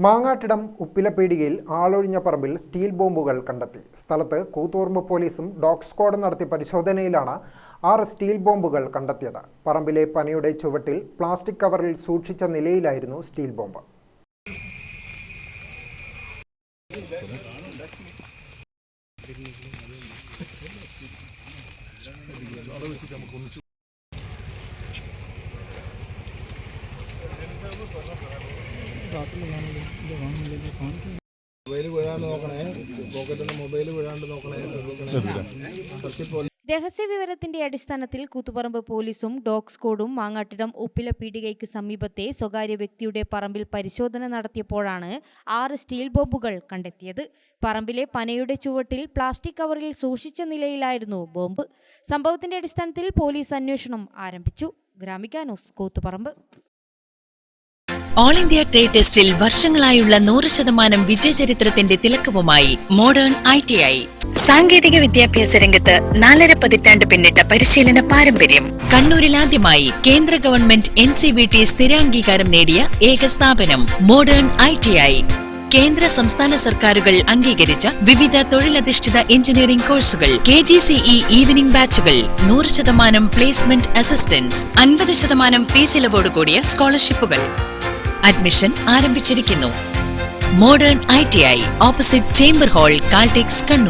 മാങ്ങാട്ടിടം ഉപ്പിലപീടികയിൽ ആളൊഴിഞ്ഞ പറമ്പിൽ സ്റ്റീൽ ബോംബുകൾ കണ്ടെത്തി. സ്ഥലത്ത് കൂത്തുപറമ്പ് പോലീസും ഡോഗ് സ്ക്വാഡും നടത്തിയ പരിശോധനയിലാണ് 6 സ്റ്റീൽ ബോംബുകൾ കണ്ടെത്തിയത്. പറമ്പിലെ പനയുടെ ചുവട്ടിൽ പ്ലാസ്റ്റിക് കവറിൽ സൂക്ഷിച്ച നിലയിലായിരുന്നു സ്റ്റീൽ ബോംബ്. രഹസ്യവിവരത്തിന്റെ അടിസ്ഥാനത്തിൽ കൂത്തുപറമ്പ് പോലീസും ഡോഗ് സ്ക്വാഡും മാങ്ങാട്ടിടം ഉപ്പിലപീടികയ്ക്ക് സമീപത്തെ സ്വകാര്യ വ്യക്തിയുടെ പറമ്പിൽ പരിശോധന നടത്തിയപ്പോഴാണ് 6 സ്റ്റീൽ ബോംബുകൾ കണ്ടെത്തിയത്. പറമ്പിലെ പനയുടെ ചുവട്ടിൽ പ്ലാസ്റ്റിക് കവറിൽ സൂക്ഷിച്ച നിലയിലായിരുന്നു ബോംബ്. സംഭവത്തിന്റെ അടിസ്ഥാനത്തിൽ പോലീസ് അന്വേഷണം ആരംഭിച്ചു. Gramika news, Koothuparamba. All India trade ടെസ്റ്റിൽ വർഷങ്ങളായുള്ള 100% വിജയചരിത്രത്തിന്റെ തിലക്കവുമായി മോഡേൺ ITI. സാങ്കേതിക വിദ്യാഭ്യാസ രംഗത്ത് 4.5 പതിറ്റാണ്ട് പിന്നിട്ട പരിശീലന പാരമ്പര്യം. കണ്ണൂരിൽ ആദ്യമായി കേന്ദ്ര ഗവൺമെന്റ് NCVT സ്ഥിരാംഗീകാരം നേടിയ ഏക സ്ഥാപനം മോഡേൺ ITI. കേന്ദ്ര സംസ്ഥാന സർക്കാരുകൾ അംഗീകരിച്ച വിവിധ തൊഴിലധിഷ്ഠിത എഞ്ചിനീയറിംഗ് കോഴ്സുകൾ, KGCE ഈവനിംഗ് ബാച്ചുകൾ, 100% പ്ലേസ്മെന്റ് അസിസ്റ്റൻസ്, 50% ഫീസ് ഇളവോട് കൂടിയ സ്കോളർഷിപ്പുകൾ. അഡ്മിഷൻ ആരംഭിച്ചിരിക്കുന്നു. Modern ITI, opposite chamber hall, Caltex, Kannur.